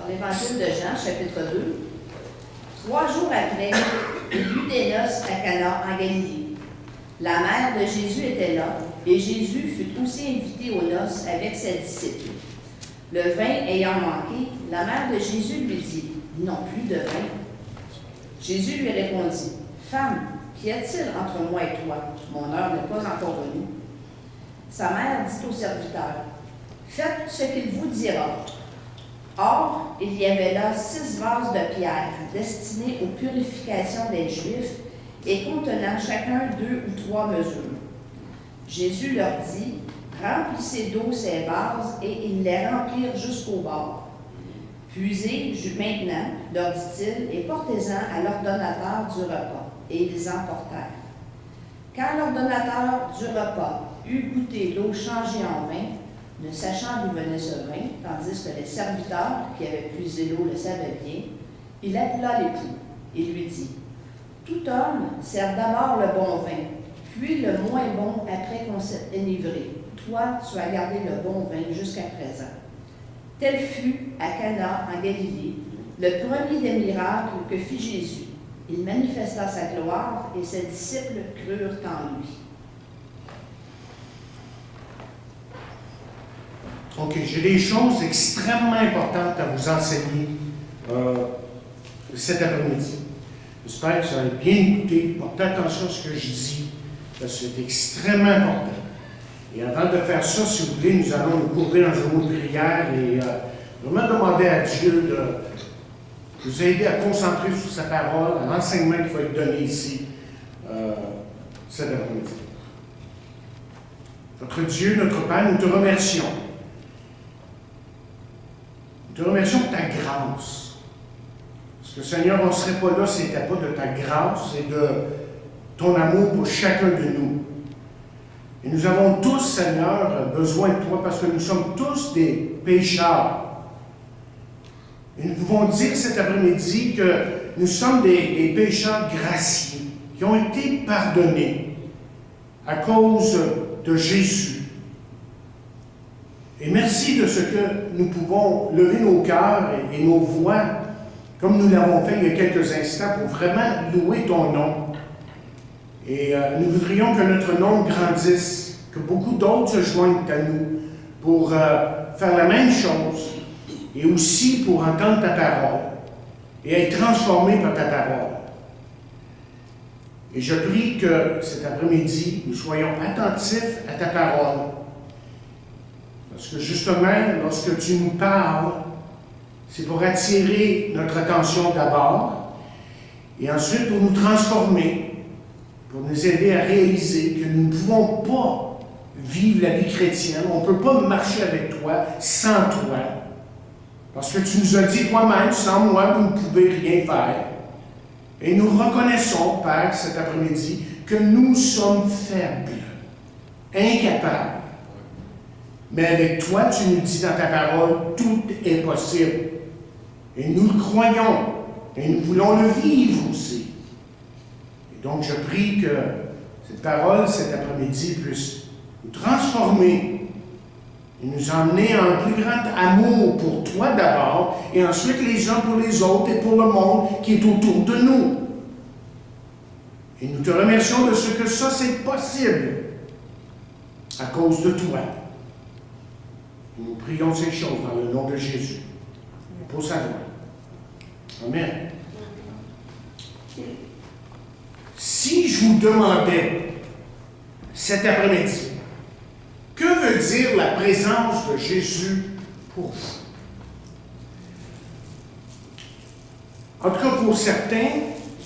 l'Évangile de Jean, chapitre 2. 3 jours après, il y eut des noces à Cana, en Galilée. La mère de Jésus était là, et Jésus fut aussi invité aux noces avec ses disciples. Le vin ayant manqué, la mère de Jésus lui dit, « Ils n'ont plus de vin. » Jésus lui répondit, « Femme, qu'y a-t-il entre moi et toi? Mon heure n'est pas encore venue. » Sa mère dit au serviteur, « Faites ce qu'il vous dira. » Or, il y avait là 6 vases de pierre destinés aux purifications des Juifs et contenant chacun 2 ou 3 mesures. Jésus leur dit, « Remplissez d'eau ces vases, et ils les remplirent jusqu'au bord. Puisez maintenant, leur dit-il, et portez-en à l'ordonnateur du repas. » Et ils emportèrent. Quand l'ordonnateur du repas eut goûté l'eau changée en vin, ne sachant d'où venait ce vin, tandis que les serviteurs qui avaient puisé l'eau le savaient bien, il appela l'époux et lui dit, « Tout homme sert d'abord le bon vin, puis le moins bon après qu'on s'est enivré. Toi, tu as gardé le bon vin jusqu'à présent. » Tel fut à Cana, en Galilée, le premier des miracles que fit Jésus. Il manifesta sa gloire et ses disciples crurent en lui. OK, j'ai des choses extrêmement importantes à vous enseigner cet après-midi. J'espère que vous allez bien écouter, portez attention à ce que je dis, parce que c'est extrêmement important. Et avant de faire ça, si vous voulez, nous allons nous courber dans un mot de prière et vraiment demander à Dieu de vous aider à concentrer sur sa parole, à l'enseignement qui va être donné ici cet après-midi. Notre Dieu, notre Père, nous te remercions. Nous te remercions pour ta grâce. Parce que Seigneur, on ne serait pas là si ce n'était pas de ta grâce et de ton amour pour chacun de nous. Et nous avons tous, Seigneur, besoin de toi parce que nous sommes tous des pécheurs. Et nous pouvons dire cet après-midi que nous sommes des pécheurs graciés qui ont été pardonnés à cause de Jésus. Et merci de ce que nous pouvons lever nos cœurs et nos voix, comme nous l'avons fait il y a quelques instants, pour vraiment louer ton nom. Et nous voudrions que notre nom grandisse, que beaucoup d'autres se joignent à nous pour faire la même chose et aussi pour entendre ta parole et être transformés par ta parole. Et je prie que cet après-midi, nous soyons attentifs à ta parole. Parce que justement, lorsque tu nous parles, c'est pour attirer notre attention d'abord et ensuite pour nous transformer, pour nous aider à réaliser que nous ne pouvons pas vivre la vie chrétienne, on ne peut pas marcher avec toi sans toi. Parce que tu nous as dit toi-même, sans moi, vous ne pouvez rien faire. Et nous reconnaissons, Père, cet après-midi, que nous sommes faibles, incapables. Mais avec toi, tu nous dis dans ta parole, tout est possible. Et nous le croyons. Et nous voulons le vivre aussi. Et donc, je prie que cette parole, cet après-midi, puisse nous transformer et nous emmener à un plus grand amour pour toi d'abord, et ensuite les uns pour les autres et pour le monde qui est autour de nous. Et nous te remercions de ce que ça, c'est possible à cause de toi. Nous prions ces choses dans le nom de Jésus. Pour sa gloire. Amen. Si je vous demandais cet après-midi, que veut dire la présence de Jésus pour vous? En tout cas, pour certains,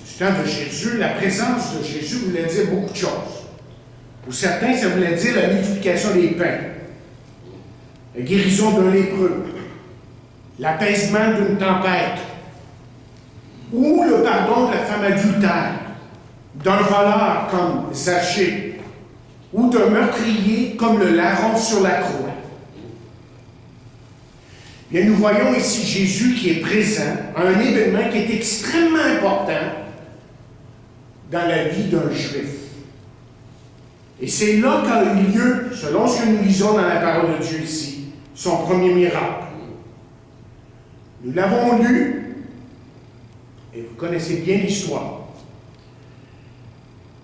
du temps de Jésus, la présence de Jésus voulait dire beaucoup de choses. Pour certains, ça voulait dire la multiplication des pains, la guérison d'un lépreux, l'apaisement d'une tempête, ou le pardon de la femme adultère, d'un voleur comme Zachée, ou d'un meurtrier comme le larron sur la croix. Bien, nous voyons ici Jésus qui est présent à un événement qui est extrêmement important dans la vie d'un Juif. Et c'est là qu'a eu lieu, selon ce que nous lisons dans la parole de Dieu ici, son premier miracle. Nous l'avons lu, et vous connaissez bien l'histoire.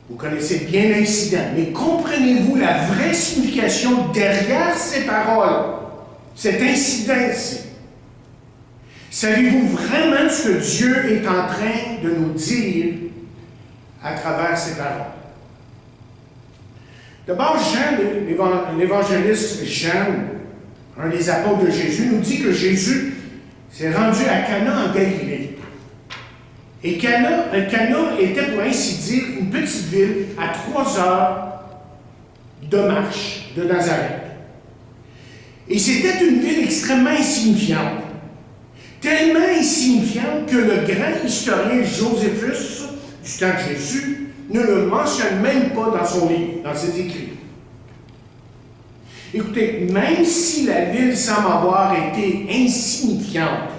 Vous connaissez bien l'incident, mais comprenez-vous la vraie signification derrière ces paroles, cet incident-ci? Savez-vous vraiment ce que Dieu est en train de nous dire à travers ces paroles? D'abord, Jean, l'évangéliste Jean, un des apôtres de Jésus, nous dit que Jésus s'est rendu à Cana en Galilée. Et Cana était, pour ainsi dire, une petite ville à 3 heures de marche de Nazareth. Et c'était une ville extrêmement insignifiante. Tellement insignifiante que le grand historien Joséphus, du temps de Jésus, ne le mentionne même pas dans son livre, dans ses écrits. Écoutez, même si la ville semble avoir été insignifiante,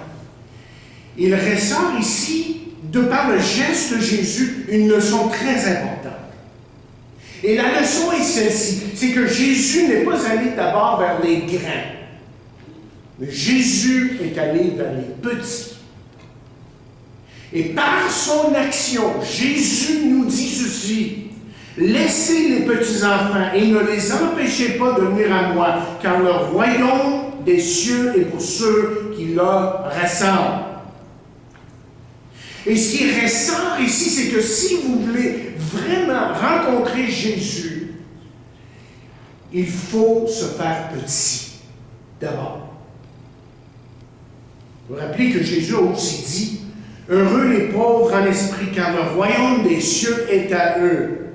il ressort ici, de par le geste de Jésus, une leçon très importante. Et la leçon est celle-ci, c'est que Jésus n'est pas allé d'abord vers les grands, mais Jésus est allé vers les petits. Et par son action, Jésus nous dit ceci: laissez les petits-enfants et ne les empêchez pas de venir à moi, car le royaume des cieux est pour ceux qui leur ressemblent. Et ce qui ressort ici, c'est que si vous voulez vraiment rencontrer Jésus, il faut se faire petit, d'abord. Vous vous rappelez que Jésus a aussi dit: heureux les pauvres en esprit, car le royaume des cieux est à eux.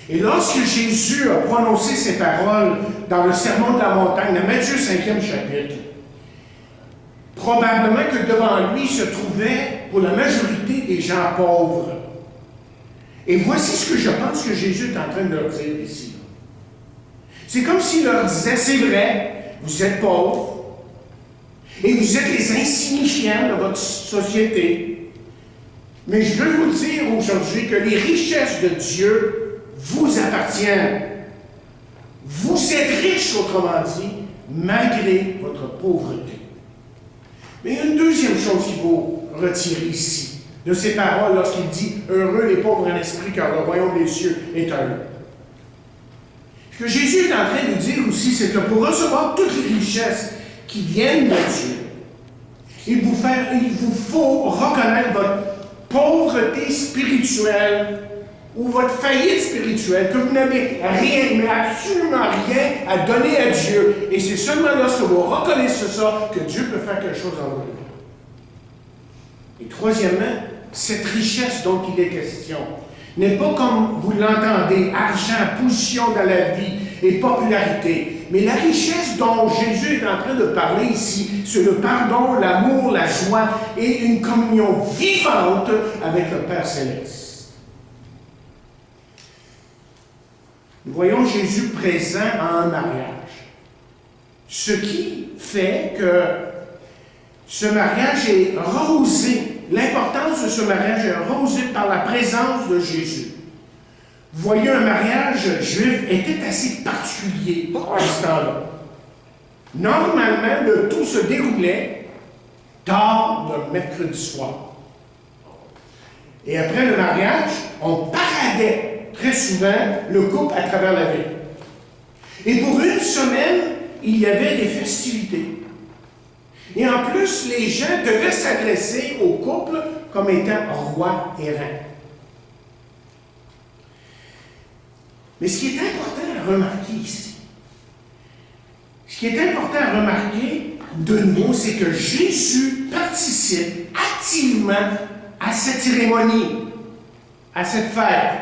Et lorsque Jésus a prononcé ces paroles dans le sermon de la montagne, dans Matthieu 5e chapitre, probablement que devant lui se trouvaient, pour la majorité, des gens pauvres. Et voici ce que je pense que Jésus est en train de leur dire ici. C'est comme s'il leur disait: c'est vrai, vous êtes pauvres, et vous êtes les insignifiants de votre société. Mais je veux vous dire aujourd'hui que les richesses de Dieu vous appartiennent. Vous êtes riches, autrement dit, malgré votre pauvreté. Mais il y a une deuxième chose qu'il faut retirer ici, de ces paroles, lorsqu'il dit « Heureux les pauvres en esprit, car le royaume des cieux est à eux ». Ce que Jésus est en train de dire aussi, c'est que pour recevoir toutes les richesses qui viennent de Dieu, il vous faut reconnaître votre pauvreté spirituelle ou votre faillite spirituelle, que vous n'avez rien, mais absolument rien à donner à Dieu. Et c'est seulement lorsque vous reconnaissez ça que Dieu peut faire quelque chose en vous. Et troisièmement, cette richesse dont il est question n'est pas comme vous l'entendez, argent, position dans la vie et popularité. Mais la richesse dont Jésus est en train de parler ici, c'est le pardon, l'amour, la joie et une communion vivante avec le Père Céleste. Nous voyons Jésus présent à un mariage. Ce qui fait que ce mariage est rosé. L'importance de ce mariage est rosée par la présence de Jésus. Vous voyez, un mariage juif était assez particulier à ce temps-là. Normalement, le tout se déroulait tard le mercredi soir. Et après le mariage, on paradait très souvent le couple à travers la ville. Et pour une semaine, il y avait des festivités. Et en plus, les gens devaient s'adresser au couple comme étant roi et reine. Mais ce qui est important à remarquer ici, ce qui est important à remarquer de nouveau, c'est que Jésus participe activement à cette cérémonie, à cette fête.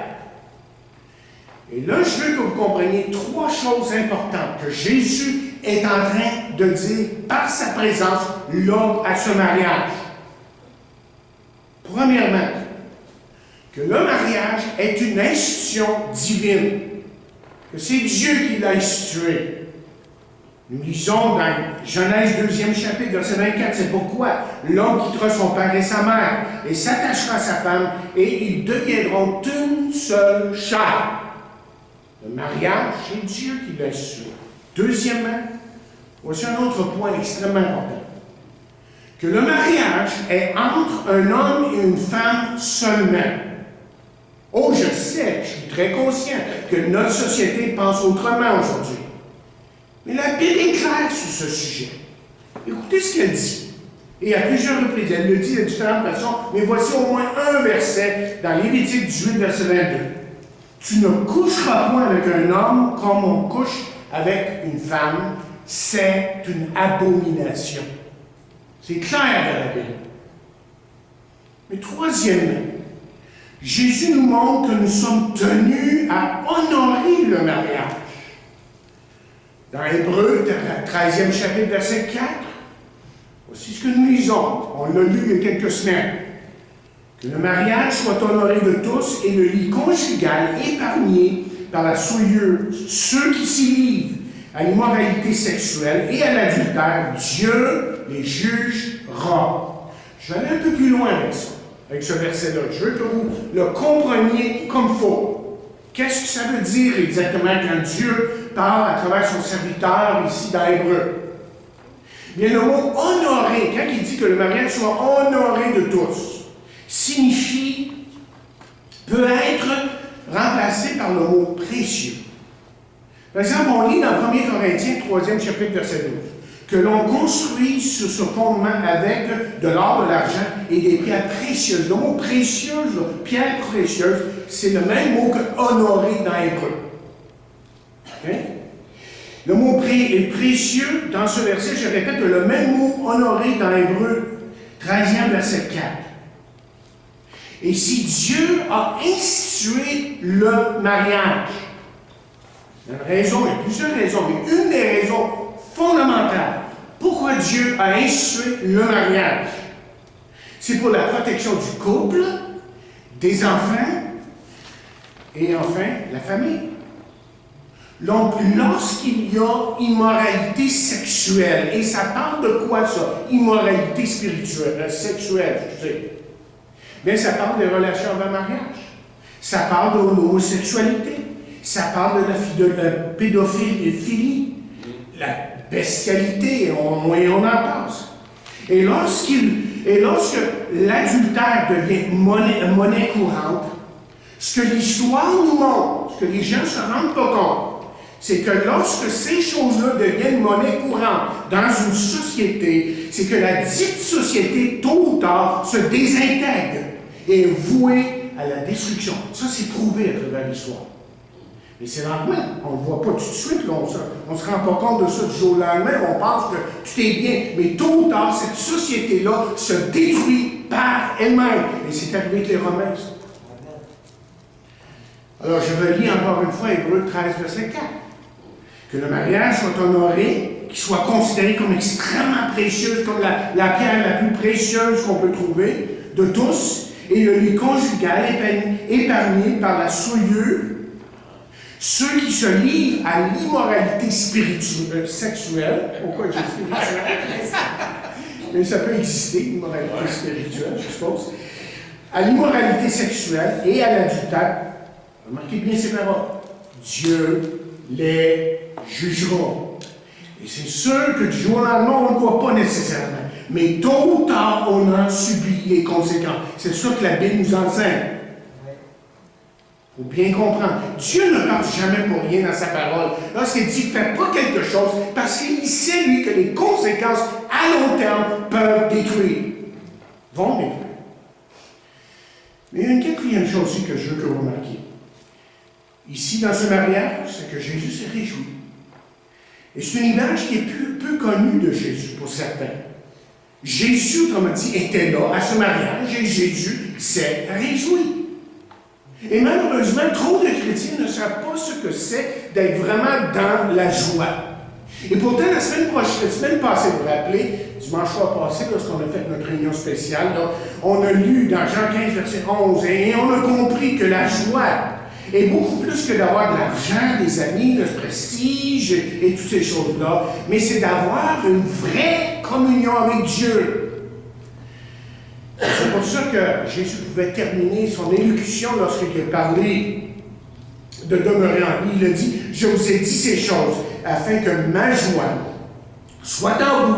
Et là, je veux que vous compreniez 3 choses importantes que Jésus est en train de dire par sa présence lors à ce mariage. Premièrement, que le mariage est une institution divine, que c'est Dieu qui l'a institué. Nous lisons dans Genèse 2e chapitre, verset 24, c'est pourquoi l'homme quittera son père et sa mère et s'attachera à sa femme et ils deviendront une seule chair. Le mariage, c'est Dieu qui l'a institué. Deuxièmement, voici un autre point extrêmement important. que le mariage est entre un homme et une femme seulement. Oh, je sais, je suis très conscient que notre société pense autrement aujourd'hui. Mais la Bible est claire sur ce sujet. Écoutez ce qu'elle dit. Et à plusieurs reprises, elle le dit de différentes façons, mais voici au moins un verset dans Lévitique 18, verset 22. Tu ne coucheras point avec un homme comme on couche avec une femme, c'est une abomination. C'est clair dans la Bible. Mais troisièmement, Jésus nous montre que nous sommes tenus à honorer le mariage. Dans Hébreux, 13e chapitre, verset 4, voici ce que nous lisons. On l'a lu il y a quelques semaines. Que le mariage soit honoré de tous et le lit conjugal épargné par la souilleuse. Ceux qui s'y livrent à l'immoralité sexuelle et à l'adultère, Dieu les jugera. Je vais aller un peu plus loin avec ça, avec ce verset-là. Je veux que vous le compreniez comme il faut. Qu'est-ce que ça veut dire exactement quand Dieu parle à travers son serviteur ici dans Hébreu? Bien, le mot « honorer », quand il dit que le mariage soit honoré de tous, peut être remplacé par le mot « précieux ». Par exemple, on lit dans 1 Corinthiens, 3e chapitre, verset 12, que l'on construit sur ce fondement avec de l'or, de l'argent et des pierres précieuses. Le mot « précieuse », pierre précieuse, c'est le même mot que « honorer » dans Hébreu. Okay? Le mot précieux, dans ce verset, je répète, le même mot honoré dans Hébreu, 13e verset 4. Et si Dieu a institué le mariage, il y a une raison, il y a plusieurs raisons, mais une des raisons fondamentales pourquoi Dieu a institué le mariage, c'est pour la protection du couple, des enfants et enfin la famille. Donc, lorsqu'il y a immoralité sexuelle, et ça parle de quoi ça? Immoralité spirituelle, sexuelle, je sais. Bien, ça parle des relations avant mariage. Ça parle de l'homosexualité. Ça parle de la pédophilie, la bestialité, et on en passe. Et lorsque l'adultère devient monnaie courante, ce que l'histoire nous montre, ce que les gens ne se rendent pas compte, c'est que lorsque ces choses-là deviennent monnaie courante dans une société, c'est que la dite société, tôt ou tard, se désintègre et est vouée à la destruction. Ça, c'est prouvé à travers l'histoire. Mais c'est lentement. On ne le voit pas tout de suite. Là, on ne se rend pas compte de ça du jour au lendemain. On pense que tout est bien. Mais tôt ou tard, cette société-là se détruit par elle-même. Et c'est arrivé avec les Romains. Alors, je relis encore une fois Hébreux 13, verset 4. Que le mariage soit honoré, qu'il soit considéré comme extrêmement précieux, comme la pierre la plus précieuse qu'on peut trouver de tous, et le lit conjugal épargné par la souillure. Ceux qui se livrent à l'immoralité spirituelle, sexuelle, pourquoi j'ai dit spirituelle? Mais ça peut exister, l'immoralité spirituelle, je suppose. À l'immoralité sexuelle et à l'adultère. Remarquez bien ces paroles. Dieu les jugera. Et c'est sûr que du jour au lendemain, on ne le voit pas nécessairement. Mais tôt ou tard, on en subit les conséquences. C'est ça que la Bible nous enseigne. Il faut bien comprendre. Dieu ne parle jamais pour rien dans sa parole. Lorsqu'il dit « fais pas quelque chose », parce qu'il sait, lui, que les conséquences à long terme peuvent détruire. Vont détruire. Mais il y a une quatrième chose aussi que je veux que vous remarquiez. Ici, dans ce mariage, c'est que Jésus s'est réjoui. Et c'est une image qui est peu connue de Jésus pour certains. Jésus, autrement dit, était là à ce mariage et Jésus s'est réjoui. Et malheureusement, trop de chrétiens ne savent pas ce que c'est d'être vraiment dans la joie. Et pourtant, la semaine passée, vous vous rappelez, dimanche soir passé, lorsqu'on a fait notre réunion spéciale, là, on a lu dans Jean 15, verset 11, et on a compris que la joie est beaucoup plus que d'avoir de l'argent, des amis, le prestige et toutes ces choses-là, mais c'est d'avoir une vraie communion avec Dieu. C'est pour ça que Jésus pouvait terminer son élocution lorsqu'il a parlé de demeurer en lui. Il a dit « Je vous ai dit ces choses afin que ma joie soit en vous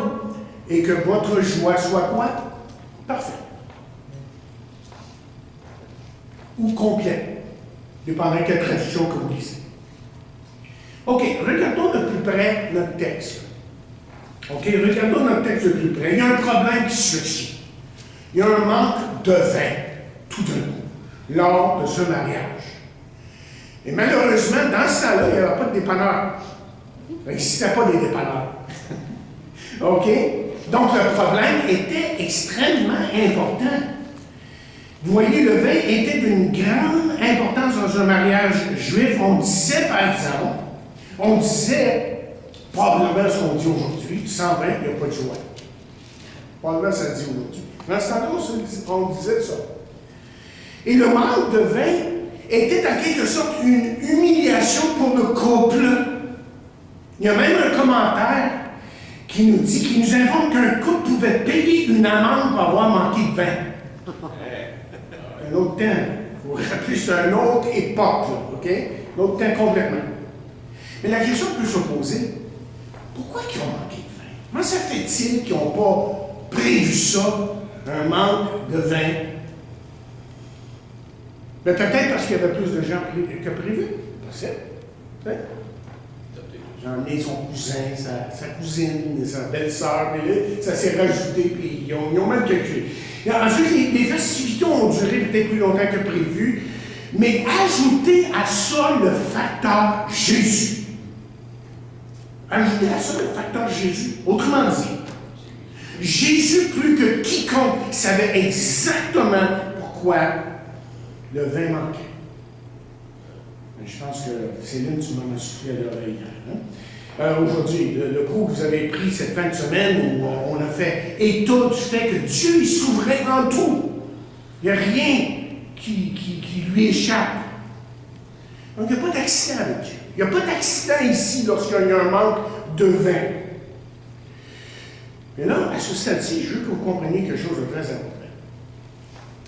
et que votre joie soit quoi? Parfaite. Ou complète, dépendant de quelle traduction que vous lisez. OK, regardons de plus près notre texte. OK, regardons notre texte de plus près. Il y a un problème qui surgit. Il y a un manque de vin, tout d'un coup, lors de ce mariage. Et malheureusement, dans ce temps-là, il n'y avait pas de dépanneur. Il n'existait pas des dépanneurs. OK? Donc, le problème était extrêmement important. Vous voyez, le vin était d'une grande importance dans un mariage juif. On disait, par exemple, probablement ce qu'on dit aujourd'hui, sans vin, il n'y a pas de joie. Probablement, ça dit aujourd'hui. Dans ce temps-là, on disait ça. Et le manque de vin était en quelque sorte une humiliation pour le couple. Il y a même un commentaire qui nous informe qu'un couple pouvait payer une amende pour avoir manqué de vin. Un autre temps. Il faut rappeler, c'est une autre époque, là, OK? Un autre temps complètement. Mais la question peut se poser, pourquoi ils ont manqué de vin? Comment ça fait-il qu'ils n'ont pas prévu ça, un manque de vin? Mais peut-être parce qu'il y avait plus de gens que prévu. Possible. Peut-être. J'ai emmené son cousin, sa cousine, sa belle-sœur, puis là, ça s'est rajouté, puis ils ont mal calculé. Ensuite, les festivités ont duré peut-être plus longtemps que prévu, mais ajoutez à ça le facteur Jésus. Ajoutez à ça le facteur Jésus. Autrement dit, Jésus, plus que quiconque, savait exactement pourquoi le vin manquait. Je pense que Céline, tu m'en as soufflé à l'oreille. Hein? Aujourd'hui, le cours que vous avez pris cette fin de semaine où on a fait état du fait que Dieu est souverain en tout. Il n'y a rien qui lui échappe. Donc, il n'y a pas d'accident avec Dieu. Il n'y a pas d'accident ici lorsqu'il y a un manque de vin. Mais là, à ce stade-ci, je veux que vous compreniez quelque chose de très important.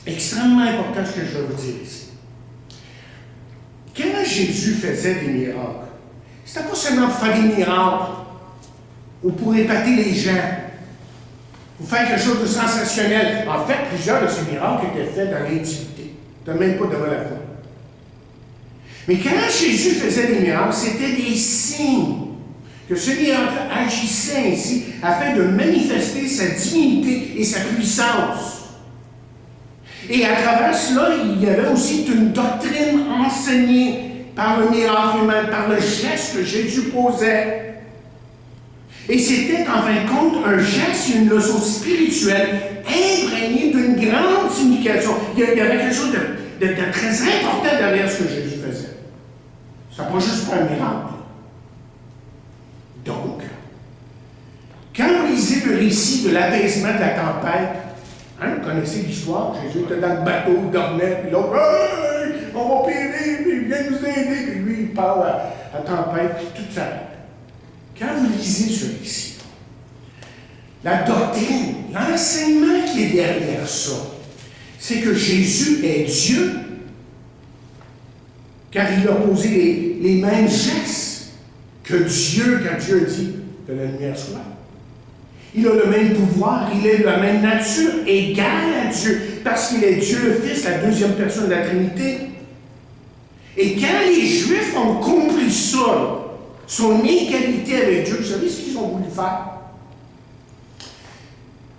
Extrêmement important ce que je vais vous dire ici. Quand Jésus faisait des miracles, ce n'était pas seulement pour faire des miracles ou pour épater les gens, ou faire quelque chose de sensationnel. En fait, plusieurs de ces miracles étaient faits dans l'intimité, même pas devant la foule. Mais quand Jésus faisait des miracles, c'était des signes que ce miracle agissait ainsi afin de manifester sa divinité et sa puissance. Et à travers cela, il y avait aussi une doctrine enseignée par le miracle humain, par le geste que Jésus posait. Et c'était en fin de compte un geste et une leçon spirituelle imprégnée d'une grande signification. Il y avait quelque chose de très important derrière ce que Jésus faisait. Ça n'a pas juste pas un miracle. Donc, quand vous lisez le récit de l'apaisement de la tempête, hein, vous connaissez l'histoire, Jésus était dans le bateau, il dormait, puis l'autre, hey, on va périr, puis il vient nous aider, puis lui, il parle à la tempête, puis tout s'arrête. Quand vous lisez ce récit, la doctrine, l'enseignement qui est derrière ça, c'est que Jésus est Dieu, car il a posé les mêmes gestes que Dieu, quand Dieu dit que la lumière soit. Il a le même pouvoir, il est de la même nature, égal à Dieu, parce qu'il est Dieu le Fils, la deuxième personne de la Trinité. Et quand les Juifs ont compris ça, son égalité avec Dieu, vous savez ce qu'ils ont voulu faire?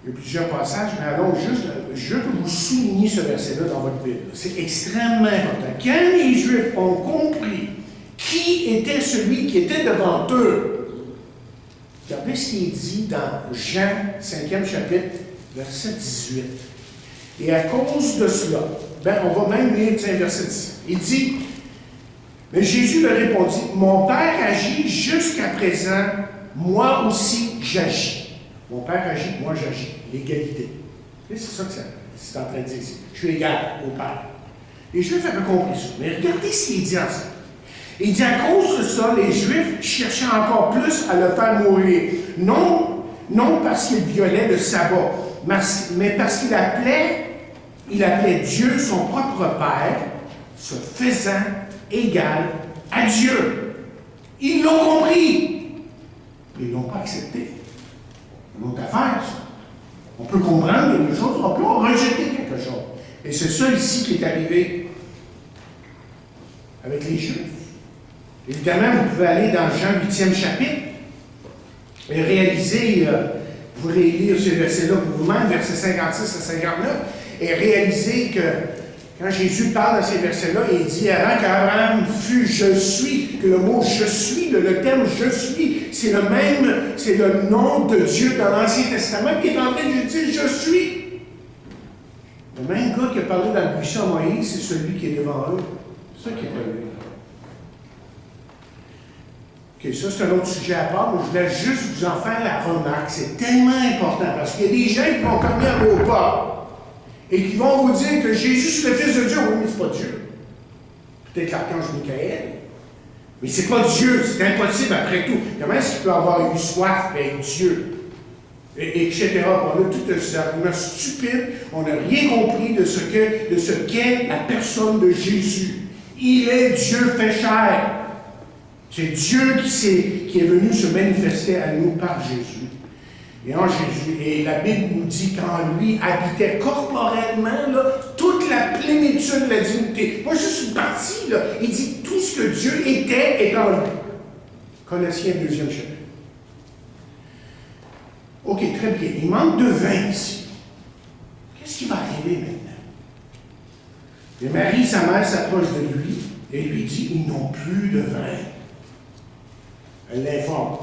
Il y a plusieurs passages, mais allons juste, je veux vous souligner ce verset-là dans votre Bible. C'est extrêmement important. Quand les Juifs ont compris qui était celui qui était devant eux, regardez ce qui est dit dans Jean, 5e chapitre, verset 18. Et à cause de cela, on va même lire verset 10. Il dit, mais Jésus leur répondit, mon Père agit jusqu'à présent, moi aussi j'agis. Mon Père agit, moi j'agis. L'égalité. C'est ça que c'est en train de dire ici. Je suis égal au Père. Les Juifs avaient compris ça. Mais regardez ce qu'il dit ensemble. Il dit, à cause de ça, les Juifs cherchaient encore plus à le faire mourir. Non parce qu'il violait le sabbat, mais parce qu'il appelait Dieu son propre Père, se faisant égal à Dieu. Ils l'ont compris, mais ils ne l'ont pas accepté. C'est une autre affaire, ça. On peut comprendre quelque chose, on peut rejeter quelque chose. Et c'est ça ici qui est arrivé avec les Juifs. Évidemment, vous pouvez aller dans Jean 8e chapitre et réaliser, vous pourrez lire ce verset-là pour vous-même, versets 56 à 59, et réaliser que quand Jésus parle dans ces versets-là, il dit avant qu'Abraham fût je suis, que le mot je suis, le terme je suis, c'est le même, c'est le nom de Dieu dans l'Ancien Testament qui est en train de dire je suis. Le même gars qui a parlé dans le buisson à Moïse, c'est celui qui est devant eux. C'est ça qui est arrivé. OK, ça c'est un autre sujet à part, mais je voulais juste vous en faire la remarque. C'est tellement important parce qu'il y a des gens qui vont cogner à vos portes et qui vont vous dire que Jésus c'est le Fils de Dieu. Oui, mais c'est pas Dieu. Peut-être l'archange Michael. Mais c'est pas Dieu, c'est impossible après tout. Comment est-ce qu'il peut avoir eu soif d'être Dieu? Etc. On a tout ces arguments stupides. On n'a rien compris de ce qu'est la personne de Jésus. Il est Dieu fait chair. C'est Dieu qui est venu se manifester à nous par Jésus. Et en Jésus, et la Bible nous dit qu'en lui habitait corporellement là, toute la plénitude de la divinité. Pas juste une partie, là. Il dit tout ce que Dieu était est en lui. Colossiens 2e chapitre. OK, très bien. Il manque de vin ici. Qu'est-ce qui va arriver maintenant? Et Marie, sa mère, s'approche de lui et lui dit, ils n'ont plus de vin. Elle l'informe.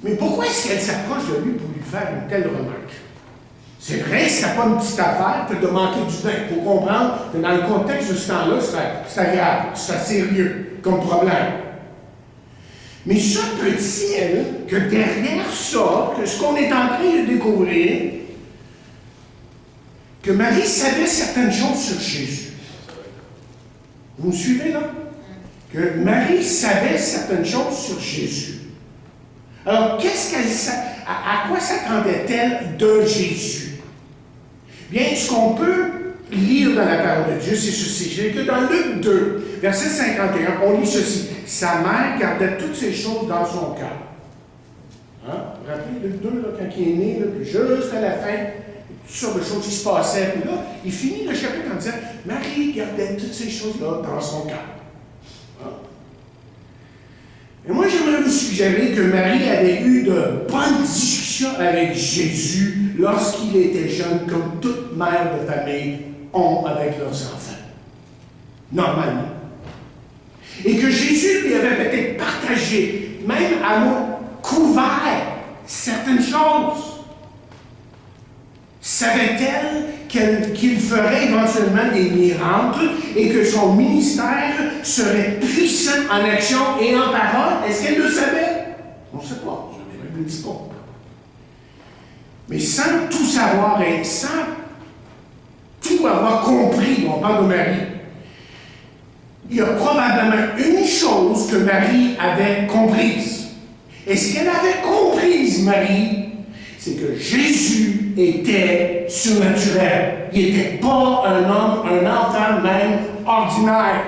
Mais pourquoi est-ce qu'elle s'approche de lui pour lui faire une telle remarque? C'est vrai que ce n'est pas une petite affaire que de manquer du vin. Il faut comprendre que dans le contexte de ce temps-là, c'est grave, c'est sérieux comme problème. Mais ça peut-il que derrière ça, que ce qu'on est en train de découvrir, que Marie savait certaines choses sur Jésus? Vous me suivez là? Que Marie savait certaines choses sur Jésus. Alors, à quoi s'attendait-elle de Jésus? Bien, ce qu'on peut lire dans la parole de Dieu, c'est ceci. C'est que dans Luc 2, verset 51, on lit ceci. Sa mère gardait toutes ces choses dans son cœur. Hein? Vous vous rappelez Luc 2, là, quand il est né, là, puis juste à la fin, toutes sortes de choses qui se passaient. Puis là, il finit le chapitre en disant, Marie gardait toutes ces choses-là dans son cœur. Et moi, j'aimerais vous suggérer que Marie avait eu de bonnes discussions avec Jésus lorsqu'il était jeune, comme toute mère de famille ont avec leurs enfants. Normalement. Et que Jésus lui avait peut-être partagé, même à mot couvert, certaines choses. Savait-elle qu'il ferait éventuellement des miracles et que son ministère serait puissant en action et en parole? Est-ce qu'elle le savait? On ne sait pas. La Bible ne dit pas. Mais sans tout savoir et sans tout avoir compris, on parle de Marie, il y a probablement une chose que Marie avait comprise. Et ce qu'elle avait comprise, Marie, c'est que Jésus était surnaturel. Il n'était pas un homme, un enfant même ordinaire.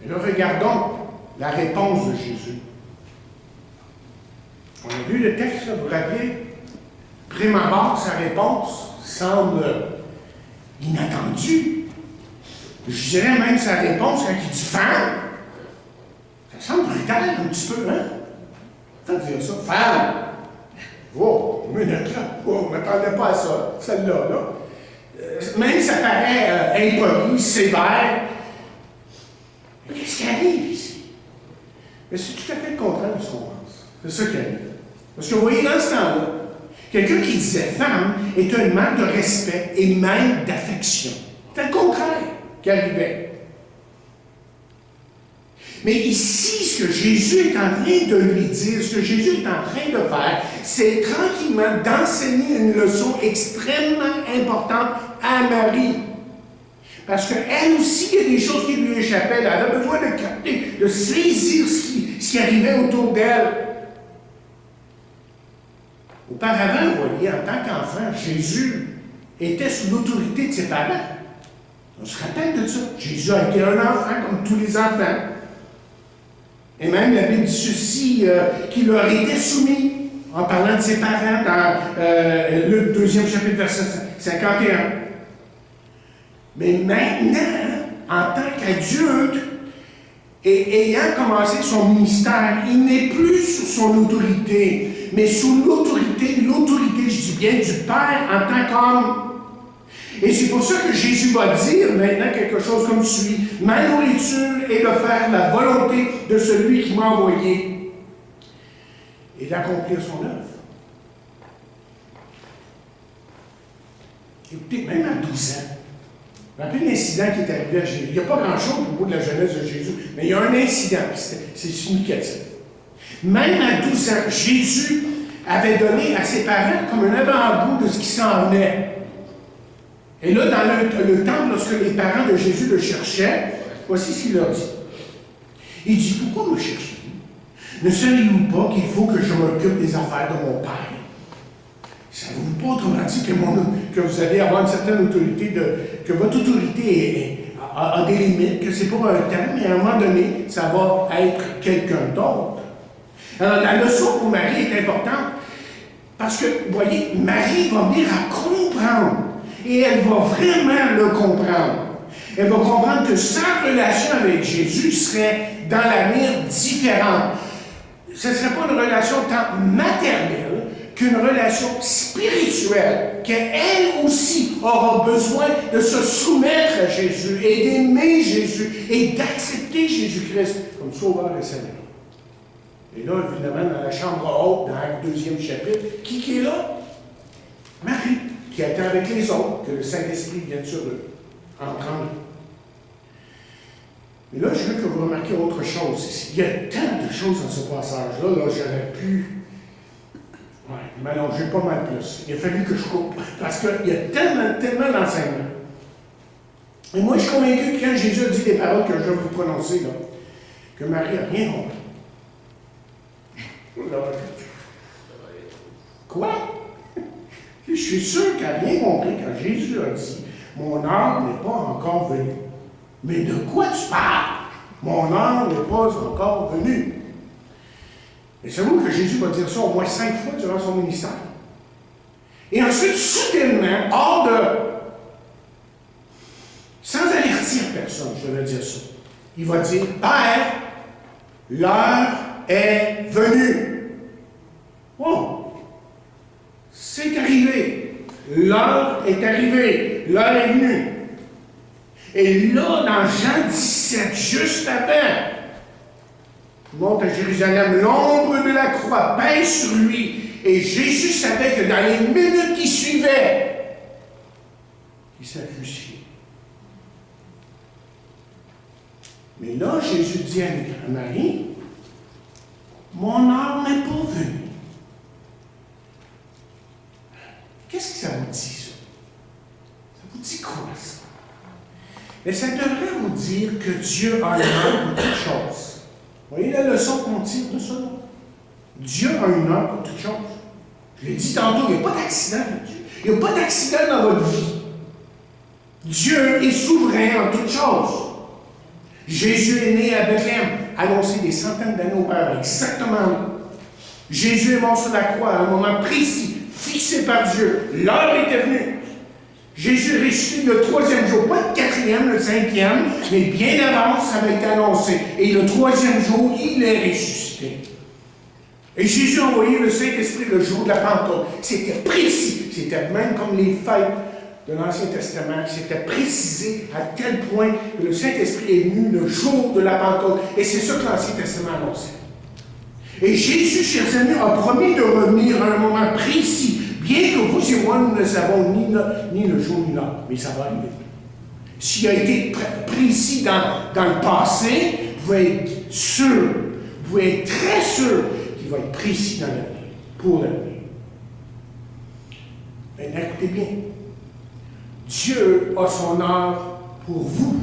Et là, regardons la réponse de Jésus. On a lu le texte, là, vous vous rappelez? Prime abord, sa réponse semble inattendue. Je dirais même sa réponse quand il dit femme. Ça semble brutal un petit peu, hein? Dire ça, femme! Oh, une minute là, oh, je ne m'attendais pas à ça, celle-là. Là. Même ça paraît impoli, sévère. Mais qu'est-ce qui arrive ici? Mais c'est tout à fait le contraire de ce qu'on pense. C'est ça qui arrive. Parce que vous voyez, dans ce temps-là, quelqu'un qui disait femme est un manque de respect et même d'affection. C'est le contraire qui arrivait. Mais ici, ce que Jésus est en train de lui dire, ce que Jésus est en train de faire, c'est tranquillement d'enseigner une leçon extrêmement importante à Marie. Parce qu'elle aussi, il y a des choses qui lui échappaient. Elle avait besoin de capter, de saisir ce qui arrivait autour d'elle. Auparavant, vous voyez, en tant qu'enfant, Jésus était sous l'autorité de ses parents. On se rappelle de ça. Jésus a été un enfant comme tous les enfants. Et même la Bible dit ceci, qu'il leur était soumis, en parlant de ses parents, dans le 2e chapitre, verset 51. Mais maintenant, en tant qu'adulte, et ayant commencé son ministère, il n'est plus sous son autorité, mais sous l'autorité, je dis bien, du Père en tant qu'homme. Et c'est pour ça que Jésus va dire maintenant quelque chose comme suit. Ma nourriture est de faire la volonté de celui qui m'a envoyé et d'accomplir son œuvre. Écoutez, même à 12 ans, vous vous rappelez l'incident qui est arrivé à Jésus. Il n'y a pas grand-chose au bout de la jeunesse de Jésus, mais il y a un incident, c'est significatif. Même à 12 ans, Jésus avait donné à ses parents comme un avant-goût de ce qui s'en venait. Et là, dans le temple, lorsque les parents de Jésus le cherchaient, voici ce qu'il leur dit. Il dit, pourquoi me cherchez-vous? Ne savez-vous pas qu'il faut que je m'occupe des affaires de mon Père? Savez-vous pas autrement dit que vous allez avoir une certaine autorité, que votre autorité a des limites, que c'est pour un temps, mais à un moment donné, ça va être quelqu'un d'autre. Alors, la leçon pour Marie est importante, parce que, vous voyez, Marie va venir à comprendre. Et elle va vraiment le comprendre. Elle va comprendre que sa relation avec Jésus serait dans l'avenir différente. Ce ne serait pas une relation tant maternelle qu'une relation spirituelle, qu'elle aussi aura besoin de se soumettre à Jésus et d'aimer Jésus et d'accepter Jésus-Christ comme Sauveur et Seigneur. Et là, évidemment, dans la chambre haute, dans le 2e chapitre, qui est là? Marie, qui attend avec les autres que le Saint-Esprit vienne sur eux, en tremblant. Mais là, je veux que vous remarquiez autre chose ici. Il y a tant de choses dans ce passage-là, j'aurais pu m'allonger pas mal plus. Il a fallu que je coupe, parce qu'il y a tellement d'enseignements. Et moi, je suis convaincu que quand Jésus a dit les paroles que je vais vous prononcer, là, que Marie n'a rien compris. Quoi? Je suis sûr qu'elle n'a rien compris quand Jésus a dit « Mon heure n'est pas encore venue. » Mais de quoi tu parles? Mon heure n'est pas encore venue. Et savez-vous que Jésus va dire ça au moins 5 fois durant son ministère? Et ensuite, soudainement, hors de... sans avertir personne, je vais dire ça, il va dire « Père, l'heure est venue. » Oh! C'est arrivé. L'heure est arrivée. L'heure est venue. Et là, dans Jean 17, juste avant, il monte à Jérusalem, l'ombre de la croix pèse sur lui. Et Jésus savait que dans les minutes qui suivaient, il serait crucifié. Mais là, Jésus dit à Marie, mon heure n'est pas venue. Qu'est-ce que ça vous dit, ça? Ça vous dit quoi, ça? Mais ça devrait vous dire que Dieu a une heure pour toutes choses. Vous voyez la leçon qu'on tire de ça? Dieu a une heure pour toutes choses. Je l'ai dit tantôt, il n'y a pas d'accident avec Dieu. Il n'y a pas d'accident dans votre vie. Dieu est souverain en toutes choses. Jésus est né à Bethléem, annoncé des centaines d'années auparavant, exactement là. Jésus est mort sur la croix à un moment précis, fixé par Dieu. L'heure était venue. Jésus est ressuscité le 3e jour, pas le 4e, le 5e, mais bien avant, ça avait été annoncé. Et le 3e jour, il est ressuscité. Et Jésus a envoyé le Saint-Esprit le jour de la Pentecôte. C'était précis. C'était même comme les fêtes de l'Ancien Testament. C'était précisé à tel point que le Saint-Esprit est venu le jour de la Pentecôte. Et c'est ça que l'Ancien Testament annonçait. Et Jésus, chers amis, a promis de revenir à un moment précis, bien que vous et moi, nous ne savons ni le jour ni l'heure. Mais ça va arriver. S'il a été précis dans le passé, vous pouvez être sûr, vous pouvez être très sûr qu'il va être précis dans l'avenir, pour l'avenir. Maintenant, écoutez bien. Dieu a son heure pour vous.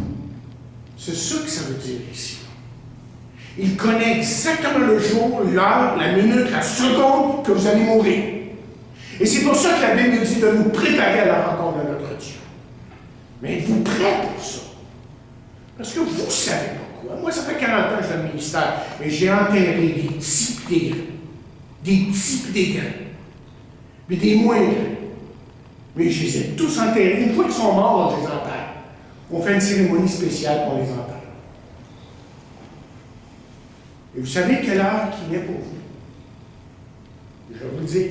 C'est ça que ça veut dire ici. Il connaît exactement le jour, l'heure, la minute, la seconde que vous allez mourir. Et c'est pour ça que la Bible dit de nous préparer à la rencontre de notre Dieu. Mais êtes-vous prêts pour ça? Parce que vous ne savez pas. quoi. Moi, ça fait 40 ans que je suis dans le ministère, et j'ai enterré des petits et des grands. Des petits et des grands. Mais des moins grands. Mais je les ai tous enterrés. Une fois qu'ils sont morts, on les enterre. On fait une cérémonie spéciale pour les enterrer. Et vous savez quelle heure qu'il est pour vous? Je vais vous le dire.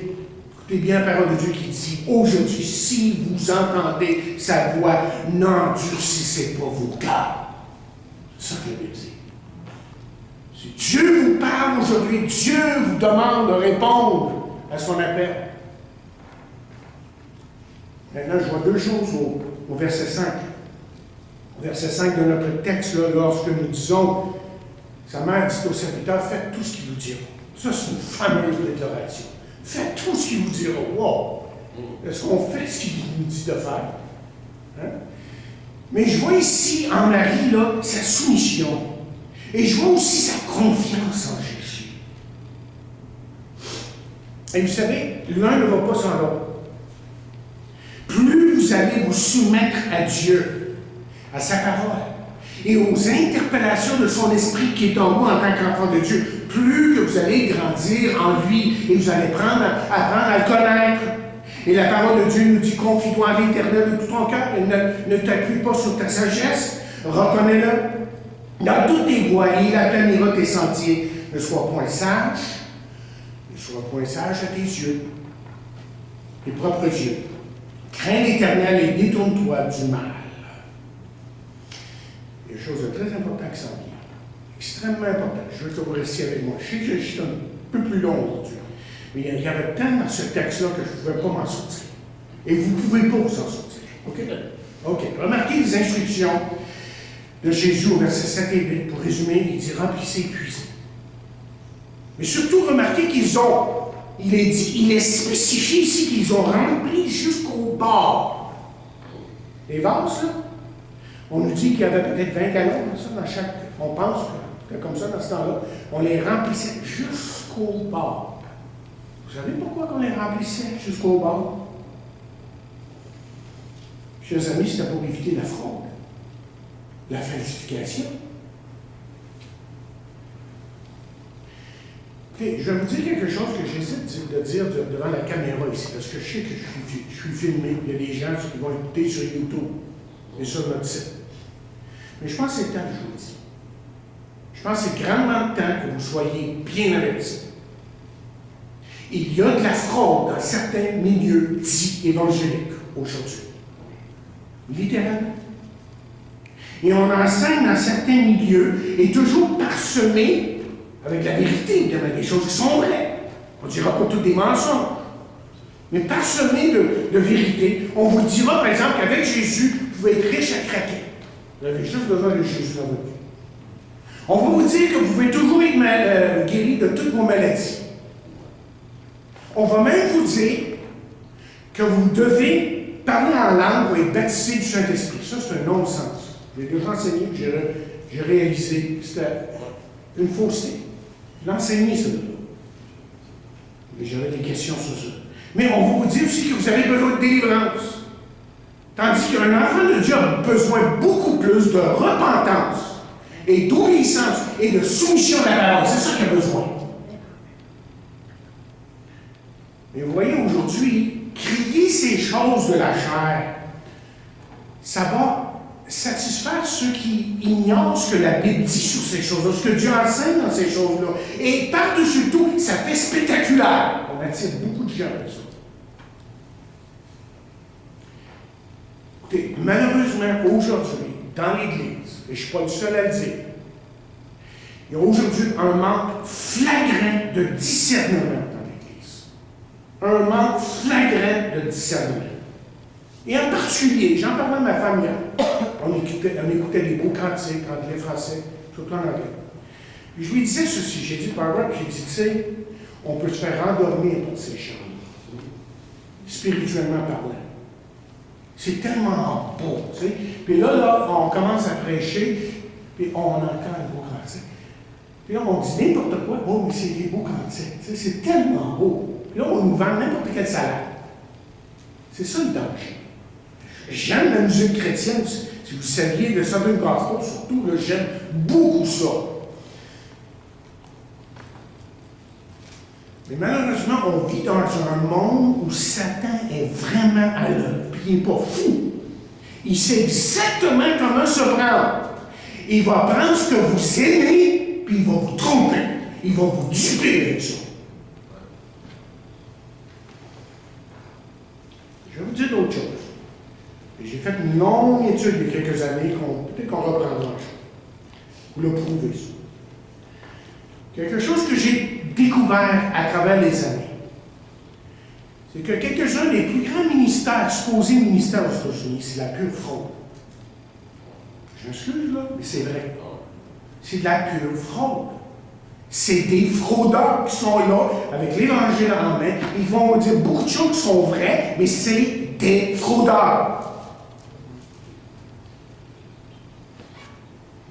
Écoutez bien la parole de Dieu qui dit, aujourd'hui, si vous entendez sa voix, n'endurcissez pas vos cœurs. C'est ça que la Bible dit. Si Dieu vous parle aujourd'hui, Dieu vous demande de répondre à son appel. Maintenant, je vois deux choses au verset 5. Au verset 5 de notre texte, là, lorsque nous disons, sa mère dit au serviteur, faites tout ce qu'il vous dira. Ça, c'est une fameuse déclaration. Faites tout ce qu'il vous dira. Wow! Est-ce qu'on fait ce qu'il nous dit de faire? Hein? Mais je vois ici en Marie, là, sa soumission. Et je vois aussi sa confiance en Jésus. Et vous savez, l'un ne va pas sans l'autre. Plus vous allez vous soumettre à Dieu, à sa parole, et aux interpellations de son esprit qui est en vous en tant qu'enfant de Dieu, plus que vous allez grandir en lui et vous allez apprendre à le connaître. Et la parole de Dieu nous dit, confie-toi à l'Éternel de tout ton cœur et ne t'appuie pas sur ta sagesse, reconnais-le dans toutes tes voies et il aplanira tes sentiers. Ne sois point sage à tes yeux, tes propres yeux. Crains l'Éternel et détourne-toi du mal. Il y a une chose de très importante qui s'en vient. Extrêmement importante. Je veux que vous restiez avec moi. Je sais que je suis un peu plus long aujourd'hui. Mais il y avait tant dans ce texte-là que je ne pouvais pas m'en sortir. Et vous ne pouvez pas vous en sortir. OK? OK. Remarquez les instructions de Jésus au verset 7 et 8. Pour résumer, il dit remplissez et puisez. Mais surtout, remarquez qu'ils ont, il est spécifié ici qu'ils ont rempli jusqu'au bord. Les vases, là, on nous dit qu'il y avait peut-être 20 gallons, ça, dans chaque. On pense que comme ça, dans ce temps-là, on les remplissait jusqu'au bord. Vous savez pourquoi on les remplissait jusqu'au bord? Chers amis, c'était pour éviter la fraude, la falsification. Okay, je vais vous dire quelque chose que j'hésite de dire devant la caméra ici, parce que je sais que je suis filmé. Il y a des gens qui vont écouter sur YouTube et sur notre site. Mais je pense que c'est le temps que je vous le dis. Je pense que c'est grandement le temps que vous soyez bien avertis. Il y a de la fraude dans certains milieux dits évangéliques aujourd'hui. Littéralement. Et on enseigne dans certains milieux et toujours parsemé avec la vérité, évidemment, des choses qui sont vraies. On ne dira pas tous des mensonges. Mais parsemé de vérité. On vous dira, par exemple, qu'avec Jésus, vous pouvez être riche à craquer. Vous avez juste besoin de Jésus dans votre vie. On va vous dire que vous pouvez toujours être guéri de toutes vos maladies. On va même vous dire que vous devez parler en langue pour être baptisé du Saint-Esprit. Ça, c'est un non-sens. J'ai déjà enseigné, j'ai réalisé que c'était une fausseté. Je l'ai enseigné, ça. J'aurais des questions sur ça. Mais on va vous dire aussi que vous avez besoin de délivrance. Tandis qu'un enfant de Dieu a besoin beaucoup plus de repentance et d'obéissance et de soumission à la parole. C'est ça qu'il a besoin. Mais vous voyez, aujourd'hui, crier ces choses de la chair, ça va satisfaire ceux qui ignorent ce que la Bible dit sur ces choses-là, ce que Dieu enseigne dans ces choses-là. Et par-dessus tout, ça fait spectaculaire. On attire beaucoup de gens avec ça. Écoutez, malheureusement, aujourd'hui, dans l'Église, et je ne suis pas le seul à le dire, il y a aujourd'hui un manque flagrant de discernement dans l'Église. Un manque flagrant de discernement. Et en particulier, j'en parlais à ma femme hier, on écoutait des beaux cantiques, anglais, français, surtout en anglais. Puis je lui disais ceci, j'ai dit, Barbara, j'ai dit, tu sais, on peut se faire endormir par ces chants, spirituellement parlant. C'est tellement beau, tu sais. Puis là, on commence à prêcher, puis on entend les beaux cantiques. Puis là, on dit n'importe quoi, oh, mais c'est des beaux cantiques, tu sais, c'est tellement beau. Puis là, on nous vend n'importe quel salaire. C'est ça le danger. J'aime la musique chrétienne, Si vous saviez le Southern Gospel, surtout, là, j'aime beaucoup ça. Mais malheureusement, on vit dans un monde où Satan est vraiment à l'œuvre. Puis il n'est pas fou. Il sait exactement comment se prendre. Il va prendre ce que vous aimez, puis il va vous tromper. Il va vous duper avec ça. Je vais vous dire d'autres choses. J'ai fait une longue étude il y a quelques années, peut-être qu'on reprendra un jour. Vous le prouvez, ça. Quelque chose que j'ai découvert à travers les années, c'est que quelques-uns des plus grands ministères, supposés ministères aux États-Unis, c'est la pure fraude. Je m'excuse, là, mais c'est vrai. C'est de la pure fraude. C'est des fraudeurs qui sont là, avec l'Évangile en main. Ils vont dire beaucoup de choses qui sont vraies, mais c'est des fraudeurs.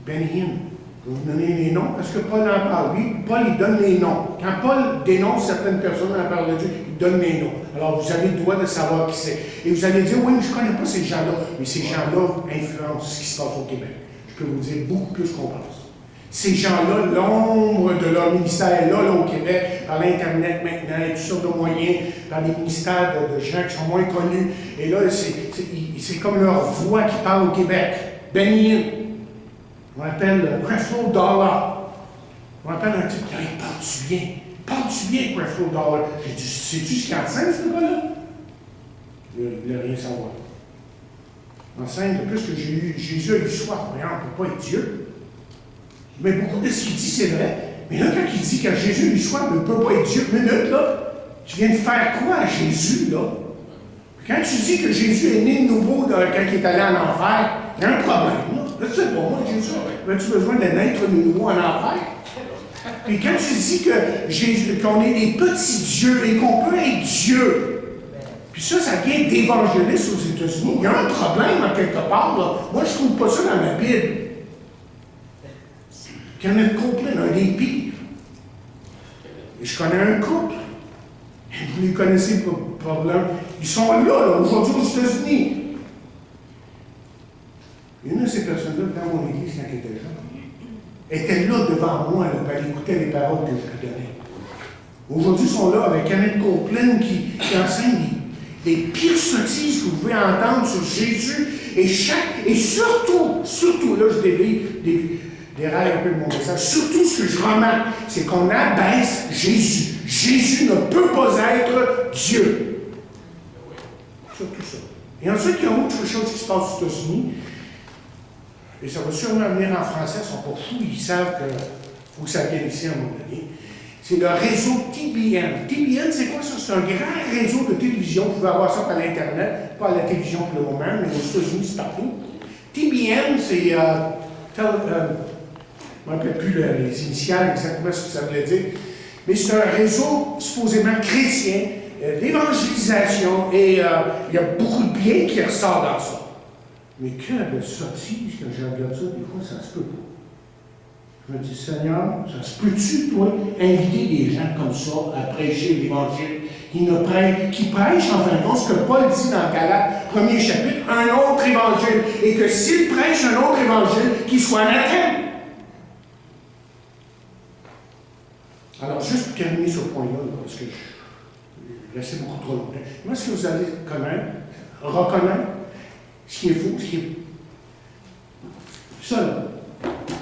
Benny Hinn, je vais vous donner les noms, parce que Paul en parle. Lui, Paul, il donne les noms. Quand Paul dénonce certaines personnes dans la parole de Dieu, il donne les noms. Alors, vous avez le droit de savoir qui c'est. Et vous allez dire, oui, mais je ne connais pas ces gens-là. Mais ces gens-là influencent ce qui se passe au Québec. Je peux vous dire beaucoup plus qu'on pense. Ces gens-là, l'ombre de leur ministère est là au Québec, par l'Internet maintenant, et toutes sortes de moyens, par des ministères de gens qui sont moins connus. Et là, c'est comme leur voix qui parle au Québec. Benny Hinn. On m'appelle Creflo Dollar. On m'appelle un type qui dit, parles-tu bien? Parles-tu bien, Creflo Dollar? J'ai dit, sais-tu ce qu'il enseigne, ce gars-là? Il ne voulait rien savoir. Enseigne de plus que Jésus a eu soif. Voyons, on ne peut pas être Dieu. Mais beaucoup de ce qu'il dit, c'est vrai. Mais là, quand il dit que Jésus a eu soif, on ne peut pas être Dieu. Minute, là, tu viens de faire quoi à Jésus, là? Puis quand tu dis que Jésus est né de nouveau quand il est allé en enfer, il y a un problème, là. Là, c'est pour moi, Jésus, as-tu besoin de naître de nouveau en enfer? Et quand tu dis qu'on est des petits dieux et qu'on peut être Dieu, puis ça vient d'évangélistes aux États-Unis, il y a un problème en quelque part, là. Moi, je ne trouve pas ça dans ma Bible. Kenneth Copeland, un des pires. Et je connais un couple. Vous les connaissez probablement. Ils sont là aujourd'hui aux États-Unis. Une de ces personnes-là, dans mon église, quand elle était jeune, était là devant moi, là, elle écoutait les paroles que je lui donnais. Aujourd'hui, ils sont là avec Kenneth Copeland qui enseigne les pires sottises que vous pouvez entendre sur Jésus. Et surtout, là, je déraille un peu de mon message, surtout ce que je remarque, c'est qu'on abaisse Jésus. Jésus ne peut pas être Dieu. Surtout ça. Et ensuite, il y a autre chose qui se passe aux États-Unis. Et ça va sûrement venir en français, ils ne sont pas fous, ils savent qu'il faut que ça vienne ici à un moment donné. C'est le réseau TBN. TBN, c'est quoi ça? C'est un grand réseau de télévision. Vous pouvez avoir ça par l'Internet, pas à la télévision pour le moment, mais aux États-Unis, c'est partout. TBN, c'est... je ne me rappelle plus les initiales, exactement ce que ça voulait dire. Mais c'est un réseau supposément chrétien, d'évangélisation, et il y a beaucoup de bien qui ressort dans ça. Mais que de sottise, quand je regarde ça, des fois, ça se peut pas. Je me dis, Seigneur, ça se peut-tu, toi, inviter des gens comme ça à prêcher l'Évangile, qui prêchent, en fin de compte, ce que Paul dit dans Galates, 1er chapitre, un autre Évangile, et que s'il prêche un autre Évangile, qu'il soit anathème. Alors, juste pour terminer ce point-là, parce que je restais beaucoup trop longtemps, moi, est-ce que vous allez reconnaître ce qui est faux, ce qui est... Ça, là.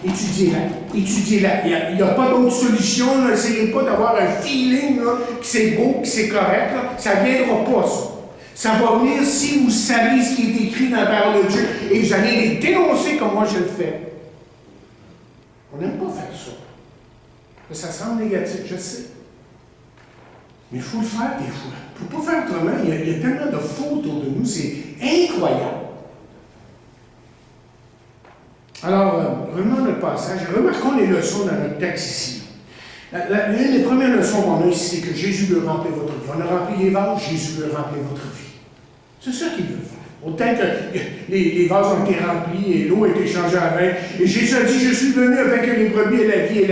Étudiez-la. Il n'y a pas d'autre solution. N'essayez pas d'avoir un feeling là, que c'est beau, que c'est correct. Là. Ça ne viendra pas, ça. Ça va venir si vous savez ce qui est écrit dans la parole de Dieu et vous allez les dénoncer comme moi je le fais. On n'aime pas faire ça. Ça semble négatif, je sais. Mais il faut le faire des fois. On ne peut pas faire autrement. Il y a tellement de faux autour de nous. C'est incroyable. Alors, revenons à notre passage. Remarquons les leçons dans notre texte ici. L'une des premières leçons qu'on a ici, c'est que Jésus veut remplir votre vie. On a rempli les vases, Jésus veut remplir votre vie. C'est ça qu'il veut faire. Autant que les vases ont été remplis et l'eau a été changée en vin. Et Jésus a dit, je suis venu avec les brebis et la vie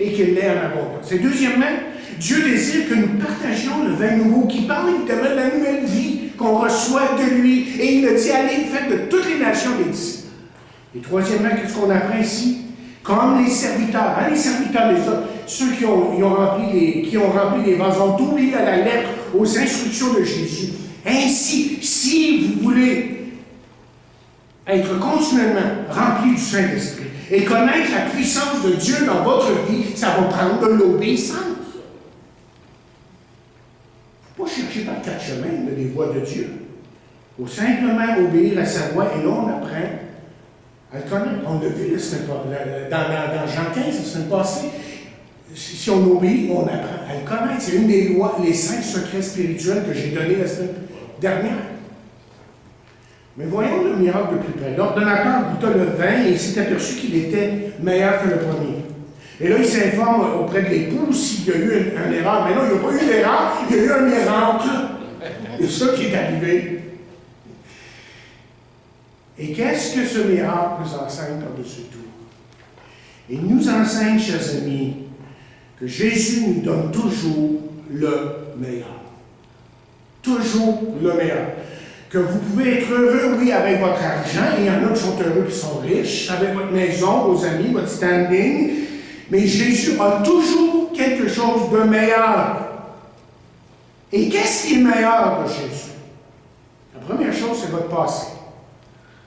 et qu'il l'ait en abondance. Et deuxièmement, Dieu désire que nous partagions le vin nouveau qui parle évidemment de la nouvelle vie qu'on reçoit de lui. Et il a dit, allez, faites de toutes les nations des disciples. Et troisièmement, qu'est-ce qu'on apprend ici? Comme les serviteurs, les serviteurs, ceux qui ont rempli les vases, ont obéi à la lettre aux instructions de Jésus. Ainsi, si vous voulez être continuellement rempli du Saint-Esprit et connaître la puissance de Dieu dans votre vie, ça va prendre de l'obéissance. Il ne faut pas chercher par quatre chemins les voies de Dieu. Il faut simplement obéir à sa voix et là, on apprend à le connaître. On l'a vu dans Jean 15, la semaine passée. Si on obéit, on apprend à le connaître. C'est une des lois, les 5 secrets spirituels que j'ai donnés la semaine dernière. Mais voyons le miracle de plus près. L'ordonnateur goûta le vin et il s'est aperçu qu'il était meilleur que le premier. Et là, il s'informe auprès de l'époux s'il y a eu une erreur. Mais non, il n'y a pas eu d'erreur, il y a eu un miracle. C'est ça qui est arrivé. Et qu'est-ce que ce miracle nous enseigne par-dessus tout? Il nous enseigne, chers amis, que Jésus nous donne toujours le meilleur. Toujours le meilleur. Que vous pouvez être heureux, oui, avec votre argent, et il y en a qui sont heureux qui sont riches, avec votre maison, vos amis, votre standing, mais Jésus a toujours quelque chose de meilleur. Et qu'est-ce qui est meilleur de Jésus? La première chose, c'est votre passé.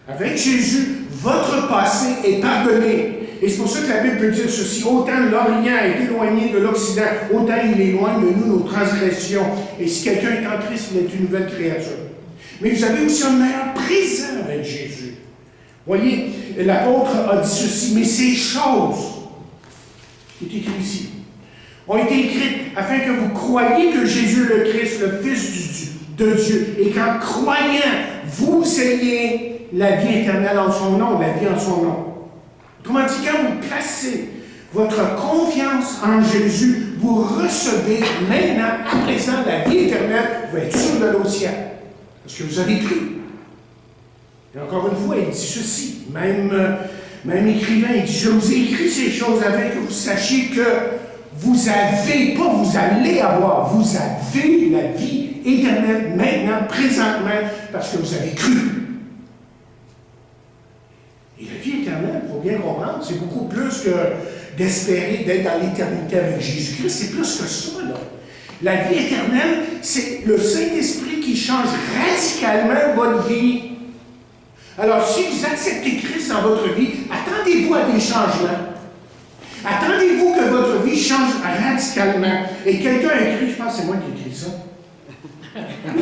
Avec Jésus, votre passé est pardonné. Et c'est pour ça que la Bible peut dire ceci: autant l'Orient est éloigné de l'Occident, autant il éloigne de nous nos transgressions. Et si quelqu'un est en Christ, il est une nouvelle créature. Mais vous avez aussi un meilleur présent avec Jésus. Voyez, l'apôtre a dit ceci: mais ces choses, qui est écrit ici, ont été écrites afin que vous croyiez que Jésus est le Christ, le Fils de Dieu, et qu'en croyant, vous ayez la vie éternelle en son nom, la vie en son nom. Autrement dit, quand vous placez votre confiance en Jésus, vous recevez maintenant, à présent, la vie éternelle, vous êtes sûr de l'eau au ciel. Parce que vous avez cru. Et encore une fois, il dit ceci, même écrivain, il dit: je vous ai écrit ces choses afin que vous sachiez que vous avez, pas vous allez avoir, vous avez la vie éternelle maintenant, présentement, parce que vous avez cru. Et la vie éternelle, il faut bien comprendre, c'est beaucoup plus que d'espérer d'être dans l'éternité avec Jésus-Christ, c'est plus que ça, là. La vie éternelle, c'est le Saint-Esprit qui change radicalement votre vie. Alors, si vous acceptez Christ dans votre vie, attendez-vous à des changements. Attendez-vous que votre vie change radicalement. Et quelqu'un a écrit, je pense que c'est moi qui ai écrit ça. J'ai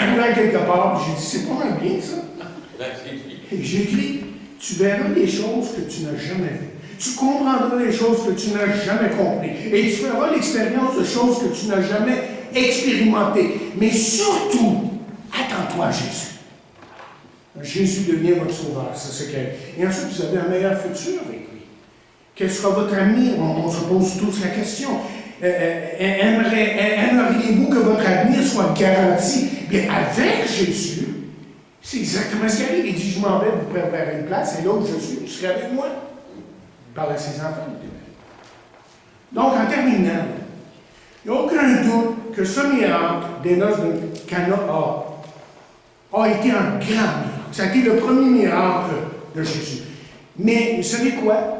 trouvé quelque part, j'ai dit: c'est pas mal bien ça. Et j'ai écrit: tu verras des choses que tu n'as jamais vues. Tu comprendras des choses que tu n'as jamais compris. Et tu feras l'expérience de choses que tu n'as jamais expérimentées. Mais surtout, attends-toi à Jésus. Jésus devient votre sauveur, c'est ce qu'elle est. Et ensuite, vous avez un meilleur futur avec lui. Quel sera votre avenir? On se pose tous la question. Aimeriez-vous que votre avenir soit garanti? Bien, avec Jésus, c'est exactement ce qu'il arrive. Il dit: je m'en vais vous préparer une place, et là où je suis, vous serez avec moi. Il parle à ses enfants. Donc, en terminant, il n'y a aucun doute que ce miracle des noces de Cana a été un grand miracle. Ça a été le premier miracle de Jésus. Mais vous savez quoi?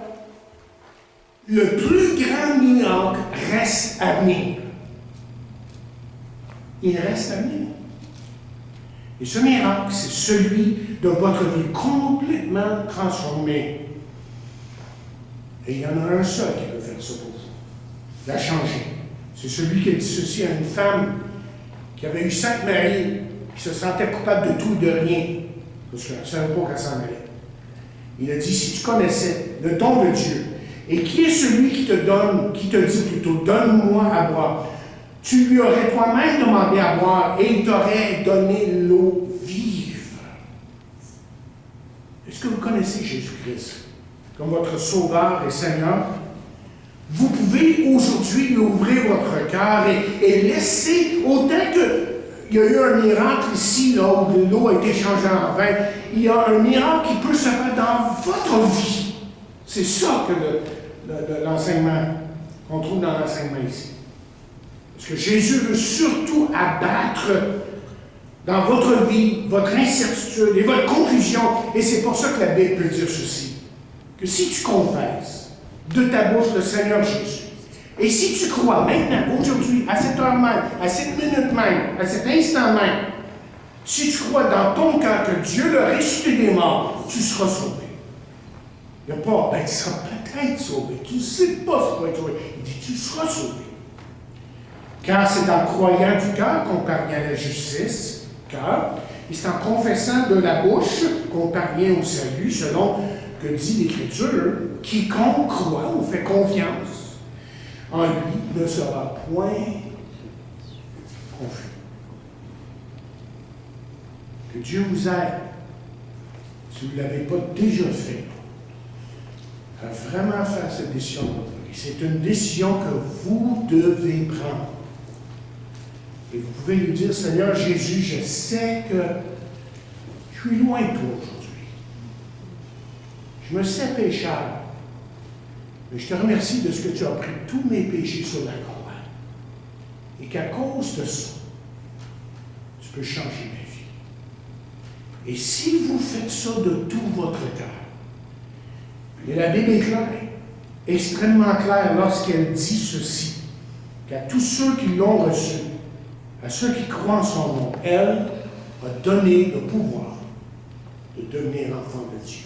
Le plus grand miracle reste à venir. Il reste à venir. Et ce miracle, c'est celui de votre vie complètement transformée. Et il y en a un seul qui peut faire ça pour vous. La changer. C'est celui qui a dit ceci à une femme qui avait eu 5 maris, qui se sentait coupable de tout et de rien, parce qu'elle ne savait pas qu'elle s'en allait. Il a dit: si tu connaissais le don de Dieu, et qui est celui qui te dit plutôt: donne-moi à boire, tu lui aurais toi-même demandé à boire, et il t'aurait donné l'eau vive. Est-ce que vous connaissez Jésus-Christ comme votre Sauveur et Seigneur? Vous pouvez aujourd'hui lui ouvrir votre cœur et laisser, autant qu'il y a eu un miracle ici, là, où l'eau a été changée en vin, il y a un miracle qui peut se faire dans votre vie. C'est ça que l'enseignement, qu'on trouve dans l'enseignement ici. Parce que Jésus veut surtout abattre dans votre vie, votre incertitude et votre confusion. Et c'est pour ça que la Bible peut dire ceci, que si tu confesses de ta bouche le Seigneur Jésus, et si tu crois maintenant, aujourd'hui, à cette heure même, à cette minute même, à cet instant même, si tu crois dans ton cœur que Dieu l'a ressuscité des morts, tu seras sauvé. Il n'y a pas, tu seras peut-être sauvé. Tu ne sais pas si tu vas être sauvé. Il dit, tu seras sauvé. Car c'est en croyant du cœur qu'on parvient à la justice, et c'est en confessant de la bouche qu'on parvient au salut, selon que dit l'Écriture, quiconque croit ou fait confiance en lui ne sera point confus. Que Dieu vous aide, si vous ne l'avez pas déjà fait, à vraiment faire cette décision de votre vie. C'est une décision que vous devez prendre. Et vous pouvez lui dire, Seigneur Jésus, je sais que je suis loin de toi aujourd'hui. Je me sais pécheur. Mais je te remercie de ce que tu as pris tous mes péchés sur la croix. Et qu'à cause de ça, tu peux changer ma vie. Et si vous faites ça de tout votre cœur, et la Bible est claire, extrêmement claire lorsqu'elle dit ceci, qu'à tous ceux qui l'ont reçu, à ceux qui croient en son nom, elle a donné le pouvoir de devenir enfant de Dieu.